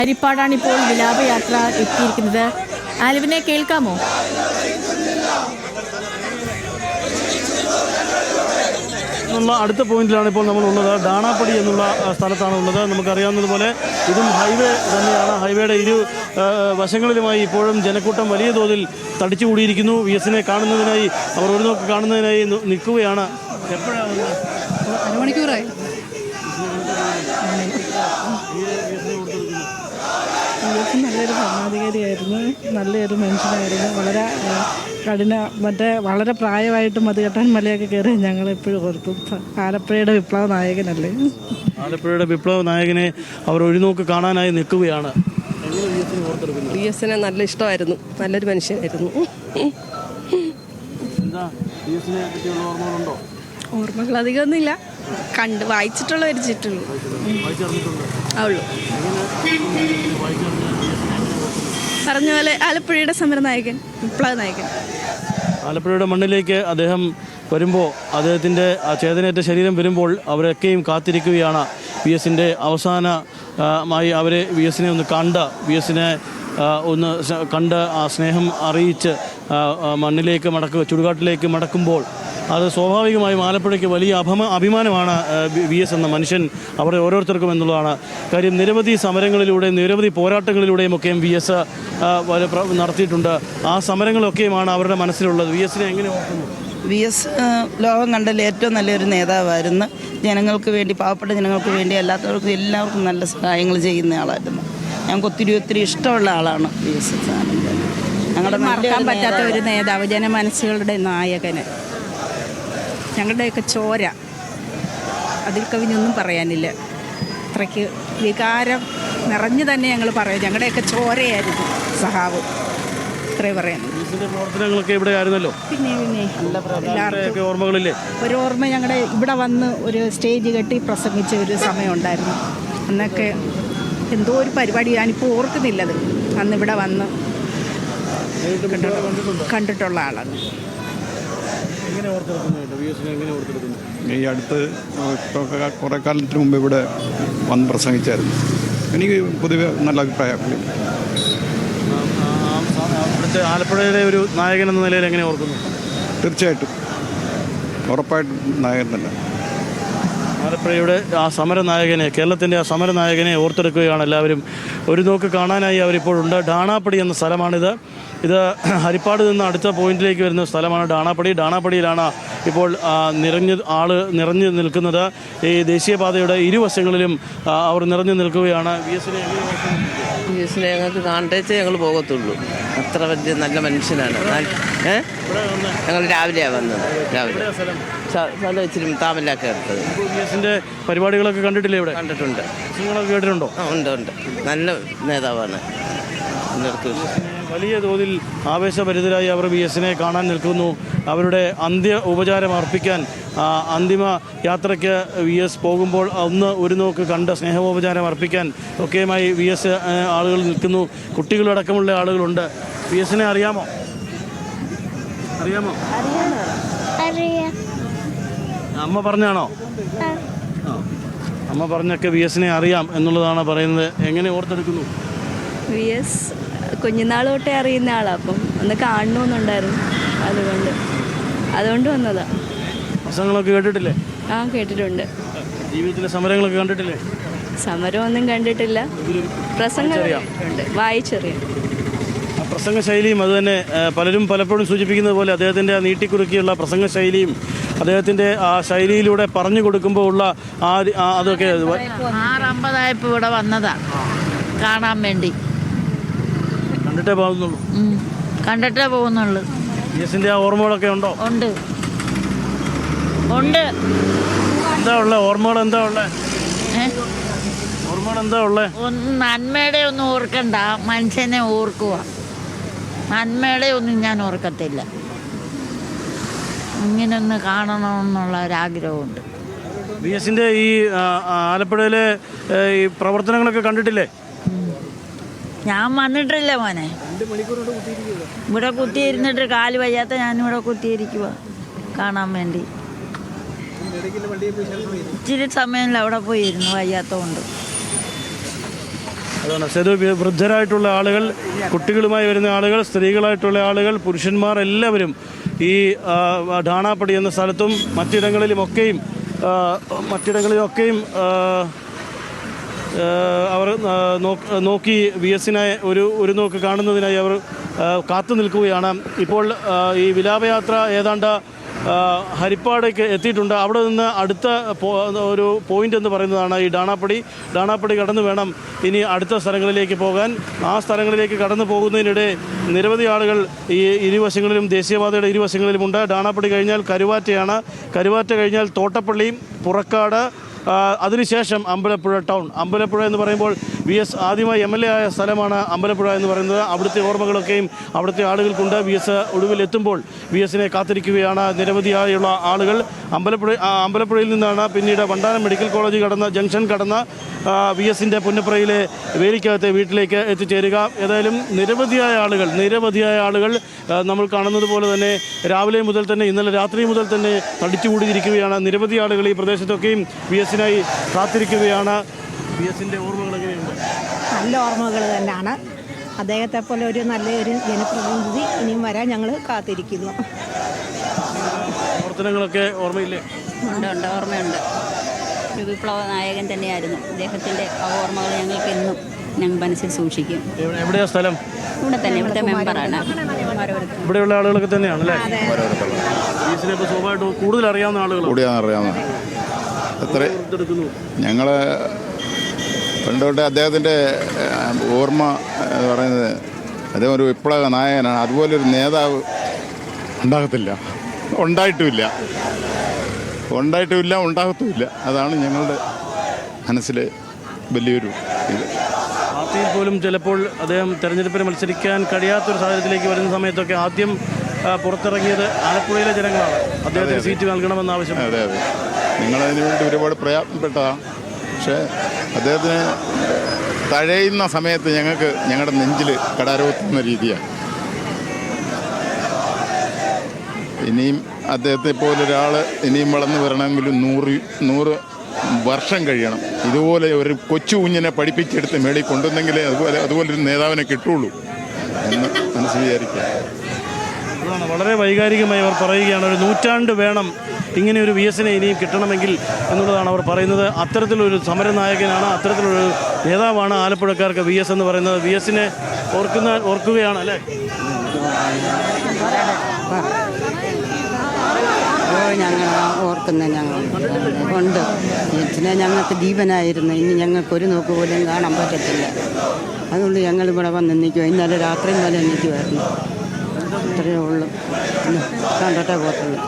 ഹരിപ്പാടാണ് ഇപ്പോൾ വിലാപയാത്ര എത്തിയിരിക്കുന്നത്. ആൽവിനെ കേൾക്കാമോ? അടുത്ത പോയിന്റിലാണ് ഇപ്പോൾ നമ്മളുള്ളത്. ഡാണാപ്പടി എന്നുള്ള സ്ഥലത്താണ് ഉള്ളത്. നമുക്കറിയാവുന്നതുപോലെ ഇതും ഹൈവേ തന്നെയാണ്. ഹൈവേയുടെ ഇരു വശങ്ങളിലുമായി ഇപ്പോഴും ജനക്കൂട്ടം വലിയ തോതിൽ തടിച്ചുകൂടിയിരിക്കുന്നു. VS-നെ കാണുന്നതിനായി അവർ ഒരു നോക്ക് കാണുന്നതിനായി നിൽക്കുകയാണ്. എപ്പോഴാണ്? അരമണിക്കൂറായി. നല്ലൊരു ഭരണാധികാരിയായിരുന്നു, നല്ലൊരു മനുഷ്യനായിരുന്നു. വളരെ പ്രായമായിട്ടും മതികെട്ടാൻ മലയൊക്കെ കയറി ഞങ്ങൾ എപ്പോഴും ഓർക്കും. ആലപ്പുഴയുടെ വിപ്ലവ നായകനല്ലേ. ആലപ്പുഴയുടെ വിപ്ലവ നായകനെ അവർ ഒഴുനോക്ക് കാണാനായി നിൽക്കുകയാണ്. VS-നെ നല്ല ഇഷ്ടമായിരുന്നു, നല്ലൊരു മനുഷ്യനായിരുന്നു. ഓർമ്മകൾ അധികമൊന്നുമില്ല, കണ്ട് വായിച്ചിട്ടുള്ള ഒരു ചുറ്റുള്ളൂ. പറഞ്ഞ പോലെ ആലപ്പുഴയുടെ സമരനായകൻ, വിപ്ലവ നായകൻ. ആലപ്പുഴയുടെ മണ്ണിലേക്ക് അദ്ദേഹം വരുമ്പോൾ, അദ്ദേഹത്തിൻ്റെ ആ ചേതനേറ്റ ശരീരം വരുമ്പോൾ അവരൊക്കെയും കാത്തിരിക്കുകയാണ്. VS-ൻ്റെ അവസാനമായി അവരെ VS-നെ ഒന്ന് കണ്ട്, VS-നെ ഒന്ന് കണ്ട് ആ സ്നേഹം അറിയിച്ച് മണ്ണിലേക്ക് ചുടുകാട്ടിലേക്ക് മടക്കുമ്പോൾ അത് സ്വാഭാവികമായും ആലപ്പുഴയ്ക്ക് വലിയ അഭിമാനമാണ് VS എന്ന മനുഷ്യൻ അവരെ ഓരോരുത്തർക്കും എന്നുള്ളതാണ് കാര്യം. നിരവധി സമരങ്ങളിലൂടെയും നിരവധി പോരാട്ടങ്ങളിലൂടെയും ഒക്കെയും VS നടത്തിയിട്ടുണ്ട്. ആ സമരങ്ങളൊക്കെയുമാണ് അവരുടെ മനസ്സിലുള്ളത്. VS-നെ എങ്ങനെ ഓർക്കുന്നു? VS ലോകം കണ്ടതിൽ ഏറ്റവും നല്ലൊരു നേതാവായിരുന്നു. ജനങ്ങൾക്ക് വേണ്ടി, പാവപ്പെട്ട ജനങ്ങൾക്ക് വേണ്ടി എല്ലാവർക്കും നല്ല സഹായങ്ങൾ ചെയ്യുന്ന ആളായിരുന്നു. ഞങ്ങൾക്ക് ഒത്തിരി ഇഷ്ടമുള്ള ആളാണ് VS. ഞങ്ങളുടെ മറക്കാൻ പറ്റാത്ത ഒരു നേതാവ്, ജനമനസ്സുകളുടെ നായകന്. ഞങ്ങളുടെയൊക്കെ ചോര, അതിൽ കവിഞ്ഞൊന്നും പറയാനില്ല. അത്രയ്ക്ക് വികാരം നിറഞ്ഞു തന്നെ ഞങ്ങൾ പറയും. ഞങ്ങളുടെയൊക്കെ ചോരയായിരുന്നു സഹാവ്, ഇത്രയും പറയാൻ. പ്രവർത്തനങ്ങളൊക്കെ ഇവിടെ ആയിരുന്നല്ലോ. പിന്നെ എല്ലാവർക്കും ഓർമ്മകളില്ലേ? ഒരു ഓർമ്മ, ഞങ്ങളുടെ ഇവിടെ വന്ന് ഒരു സ്റ്റേജ് കെട്ടി പ്രസംഗിച്ച ഒരു സമയം ഉണ്ടായിരുന്നു. അന്നൊക്കെ എന്തോ ഒരു പരിപാടി, ഞാനിപ്പോൾ ഓർക്കുന്നില്ലത്. അന്ന് ഇവിടെ വന്ന് കണ്ടിട്ടുള്ള ആളാണ്. ഈ അടുത്ത് കുറേ കാലത്തിന് മുമ്പ് ഇവിടെ വന്ന് പ്രസംഗിച്ചായിരുന്നു. എനിക്ക് പൊതുവെ നല്ല അഭിപ്രായമാണ്. ഇവിടുത്തെ ആലപ്പുഴയിലെ ഒരു നായകൻ എന്ന നിലയിൽ എങ്ങനെ ഓർക്കുന്നു? തീർച്ചയായിട്ടും, ഉറപ്പായിട്ടും നായകൻ തന്നെ. ആലപ്പുഴയുടെ ആ സമരനായകനെ, കേരളത്തിൻ്റെ ആ സമരനായകനെ ഓർത്തെടുക്കുകയാണ് എല്ലാവരും. ഒരു നോക്ക് കാണാനായി അവരിപ്പോഴുണ്ട്. ഡാണാപ്പടി എന്ന സ്ഥലമാണിത്. ഇത് ഹരിപ്പാട് നിന്ന് അടുത്ത പോയിന്റിലേക്ക് വരുന്ന സ്ഥലമാണ് ഡാണാപ്പടിയിലാണ് ഇപ്പോൾ നിറഞ്ഞു നിൽക്കുന്നത്. ഈ ദേശീയപാതയുടെ ഇരുവശങ്ങളിലും അവർ നിറഞ്ഞു നിൽക്കുകയാണ്. VS-നെ ഞങ്ങൾക്ക് കാണേച്ചേ ഞങ്ങൾ പോകത്തുള്ളൂ. അത്ര വലിയ നല്ല മനുഷ്യനാണ്. ഞങ്ങൾ രാവിലെയാണ് വന്നത്. സ്ഥലം ഇച്ചിരി താമലൊക്കെ എടുത്തത്. VS-ൻ്റെ പരിപാടികളൊക്കെ കണ്ടിട്ടില്ലേ? ഇവിടെ കണ്ടിട്ടുണ്ട്. നിങ്ങളൊക്കെ കേട്ടിട്ടുണ്ടോ? ഉണ്ട്. നല്ല നേതാവാണ്. വലിയ തോതിൽ ആവേശഭരിതരായി അവർ VS-നെ കാണാൻ നിൽക്കുന്നു. അവരുടെ അന്ത്യ ഉപചാരം അർപ്പിക്കാൻ അന്തിമ യാത്രയ്ക്ക് VS പോകുമ്പോൾ ഒരു നോക്ക് കണ്ട് സ്നേഹോപചാരം അർപ്പിക്കാൻ ഒക്കെയുമായി VS ആളുകൾ നിൽക്കുന്നു. കുട്ടികളടക്കമുള്ള ആളുകളുണ്ട്. VS-നെ അറിയാമോ? അമ്മ പറഞ്ഞാണോ? അമ്മ പറഞ്ഞൊക്കെ VS-നെ അറിയാം എന്നുള്ളതാണ് പറയുന്നത്. എങ്ങനെ ഓർത്തെടുക്കുന്നു? VS കുഞ്ഞുനാൾ തൊട്ടേ അറിയുന്ന ആളാണ്. അപ്പം ഒന്ന് കാണണമെന്നുണ്ടായിരുന്നു, അതുകൊണ്ട് വന്നതാ. പ്രസംഗങ്ങളൊക്കെ കേട്ടിട്ടില്ലേ? കേട്ടിട്ടുണ്ട്. ജീവിതത്തിലെ സമരങ്ങളൊക്കെ കണ്ടിട്ടില്ലേ? സമരമൊന്നും കണ്ടിട്ടില്ല, പ്രസംഗം വായിച്ചറിയാം. പ്രസംഗ ശൈലിയും അതുതന്നെ പലരും പലപ്പോഴും സൂചിപ്പിക്കുന്നത് പോലെ അദ്ദേഹത്തിൻ്റെ ആ നീട്ടിക്കുറുക്കിയുള്ള പ്രസംഗ ശൈലിയും അദ്ദേഹത്തിൻ്റെ ആ ശൈലിയിലൂടെ പറഞ്ഞു കൊടുക്കുമ്പോൾ ഉള്ള അതൊക്കെ 6:50 ഇവിടെ വന്നതാണ് കാണാൻ വേണ്ടി. കണ്ടിട്ടേ പോകുന്നുള്ളൂ. VS-ന്റെ ആ ഓർമ്മകളൊക്കെ ഉണ്ടോ? ഉണ്ട്. എന്താ ഉള്ളത്? ഓർമ്മകൾ എന്താ ഉള്ളത്? നന്മയുടെ ഒന്നും ഓർക്കണ്ട, മനുഷ്യനെ ഓർക്കുക. നന്മയുടെ ഒന്നും ഞാൻ ഓർക്കത്തില്ല. ഇങ്ങനൊന്ന് കാണണമെന്നുള്ള ഒരാഗ്രഹമുണ്ട്. VS-ന്റെ ഈ ആലപ്പുഴയിലെ ഈ പ്രവർത്തനങ്ങളൊക്കെ കണ്ടിട്ടില്ലേ? ഞാൻ വന്നിട്ടില്ല മോനെ. ഇവിടെ കുത്തിയിരുന്നിട്ട് കാല് വയ്യാത്ത ഞാനിവിടെ കുത്തിയിരിക്കുക കാണാൻ വേണ്ടി. ഇച്ചിരി സമയമില്ല അവിടെ പോയിരുന്നു, വയ്യാത്തതുകൊണ്ട്. അതാണ് സേതു, വൃദ്ധരായിട്ടുള്ള ആളുകൾ, കുട്ടികളുമായി വരുന്ന ആളുകൾ, സ്ത്രീകളായിട്ടുള്ള ആളുകൾ, പുരുഷന്മാർ എല്ലാവരും ഈ ഡാണാപ്പടി എന്ന സ്ഥലത്തും മറ്റിടങ്ങളിലുമൊക്കെയും അവർ നോക്കി VS-നെ ഒരു നോക്ക് കാണുന്നതിനായി അവർ കാത്തു നിൽക്കുകയാണ്. ഇപ്പോൾ ഈ വിലാപയാത്ര ഏതാണ്ട് ഹരിപ്പാടേക്ക് എത്തിയിട്ടുണ്ട്. അവിടെ നിന്ന് അടുത്ത ഒരു പോയിന്റ് എന്ന് പറയുന്നതാണ് ഈ ഡാണാപ്പടി കടന്നു വേണം ഇനി അടുത്ത സ്ഥലങ്ങളിലേക്ക് പോകാൻ. ആ സ്ഥലങ്ങളിലേക്ക് കടന്നു പോകുന്നതിനിടെ നിരവധി ആളുകൾ ഈ ഇരുവശങ്ങളിലും, ദേശീയപാതയുടെ ഇരുവശങ്ങളിലുമുണ്ട്. ഡാണാപ്പടി കഴിഞ്ഞാൽ കരുവാറ്റയാണ്, കരുവാറ്റ കഴിഞ്ഞാൽ തോട്ടപ്പള്ളി, പുറക്കാട്, അതിനുശേഷം അമ്പലപ്പുഴ ടൗൺ. അമ്പലപ്പുഴ എന്ന് പറയുമ്പോൾ VS ആദ്യമായി MLA ആയ സ്ഥലമാണ് അമ്പലപ്പുഴ എന്ന് പറയുന്നത്. അവിടുത്തെ ഓർമ്മകളൊക്കെയും അവിടുത്തെ ആളുകൾക്കുണ്ട്. VS ഒടുവിൽ എത്തുമ്പോൾ VS-നെ കാത്തിരിക്കുകയാണ് നിരവധിയായുള്ള ആളുകൾ. അമ്പലപ്പുഴയിൽ നിന്നാണ് പിന്നീട് വണ്ടാനം മെഡിക്കൽ കോളേജ് കടന്ന് ജംഗ്ഷൻ കടന്ന് VS-ൻ്റെ പുന്നപ്രയിലെ വേലിക്കകത്തെ വീട്ടിലേക്ക് എത്തിച്ചേരുക. ഏതായാലും നിരവധിയായ ആളുകൾ നമ്മൾ കാണുന്നത് പോലെ തന്നെ രാവിലെ മുതൽ തന്നെ, ഇന്നലെ രാത്രി മുതൽ തന്നെ തടിച്ചുകൂടിയിരിക്കുകയാണ്. നിരവധി ആളുകൾ ഈ പ്രദേശത്തൊക്കെയും VS-നായി കാത്തിരിക്കുകയാണ്. VS-ൻ്റെ ഓർമ്മകൾ എങ്ങനെയുണ്ട്? നല്ല ഓർമ്മകൾ തന്നെയാണ്. അദ്ദേഹത്തെ പോലെ ഒരു നല്ലൊരു ജനപ്രതിനിധി ഇനിയും വരാൻ ഞങ്ങൾ കാത്തിരിക്കുന്നു. പ്രവർത്തനങ്ങളൊക്കെ ഓർമ്മയില്ലേ? ഉണ്ട്, ഓർമ്മയുണ്ട്. ഒരു വിപ്ലവ നായകൻ തന്നെയായിരുന്നു. അദ്ദേഹത്തിൻ്റെ ആ ഓർമ്മകൾ ഞങ്ങൾക്ക് എന്നും ഞങ്ങൾ മനസ്സിൽ സൂക്ഷിക്കും. എവിടെയാ സ്ഥലം? ഇവിടെ തന്നെ, ഇവിടുത്തെ മെമ്പറാണ്. ഇവിടെയുള്ള ആളുകളൊക്കെ തന്നെയാണ് അല്ലേ? VS-നെ ഇപ്പോൾ സ്വാഭാവികമായിട്ടും കൂടുതൽ അറിയാവുന്ന ആളുകൾ ഞങ്ങൾ പണ്ടോട്ടെ അദ്ദേഹത്തിൻ്റെ ഓർമ്മ എന്ന് പറയുന്നത് അദ്ദേഹം ഒരു വിപ്ലവ നായകനാണ്. അതുപോലൊരു നേതാവ് ഉണ്ടായിട്ടുമില്ല, ഉണ്ടാകത്തുമില്ല. അതാണ് ഞങ്ങളുടെ മനസ്സിലെ വലിയൊരു ഇത്. പാർട്ടിയിൽ പോലും ചിലപ്പോൾ അദ്ദേഹം തെരഞ്ഞെടുപ്പിന് മത്സരിക്കാൻ കഴിയാത്തൊരു സാഹചര്യത്തിലേക്ക് വരുന്ന സമയത്തൊക്കെ ആദ്യം പുറത്തിറങ്ങിയത് ആലപ്പുഴയിലെ ജനങ്ങളാണ്. അദ്ദേഹത്തിന് സീറ്റ് നൽകണമെന്ന ആവശ്യം. അതെ, നിങ്ങളതിനു വേണ്ടി ഒരുപാട് പ്രയത്നപ്പെട്ടതാണ്. പക്ഷേ അദ്ദേഹത്തിന് തഴയുന്ന സമയത്ത് ഞങ്ങളുടെ നെഞ്ചിൽ കടാരോത്തുന്ന രീതിയാണ്. ഇനിയും അദ്ദേഹത്തെ പോലൊരാൾ ഇനിയും വളർന്നു വരണമെങ്കിലും 100 വർഷം കഴിയണം. ഇതുപോലെ ഒരു കൊച്ചു കുഞ്ഞിനെ പഠിപ്പിച്ചെടുത്ത് മേളിൽ കൊണ്ടുവന്നെങ്കിലേ അതുപോലൊരു നേതാവിനെ കിട്ടുള്ളൂ എന്ന് മനസ്സ് വിചാരിക്കുക. വളരെ വൈകാരികമായി അവർ പറയുകയാണ്, ഒരു നൂറ്റാണ്ട് വേണം ഇങ്ങനെ ഒരു VS-നെ ഇനിയും കിട്ടണമെങ്കിൽ എന്നുള്ളതാണ് അവർ പറയുന്നത്. അത്തരത്തിലൊരു സമരനായകനാണ്, അത്തരത്തിലൊരു നേതാവാണ് ആലപ്പുഴക്കാർക്ക് VS എന്ന് പറയുന്നത്. VS-നെ ഓർക്കുകയാണ് അല്ലേ? ഞങ്ങൾ ഓർക്കുന്ന ഉണ്ട്. VS-നെ ഞങ്ങൾക്ക് ദീപനായിരുന്നു. ഇനി ഞങ്ങൾക്കൊരു നോക്ക് പോലും കാണാൻ പറ്റത്തില്ല. അതുകൊണ്ട് ഞങ്ങൾ ഇവിടെ വന്ന് നിൽക്കുക. ഇന്നലെ രാത്രി വരെ നിൽക്കുമായിരുന്നു. അത്രയേ ഉള്ളൂ. കണ്ടിട്ടേ പോകത്തുള്ളൂ.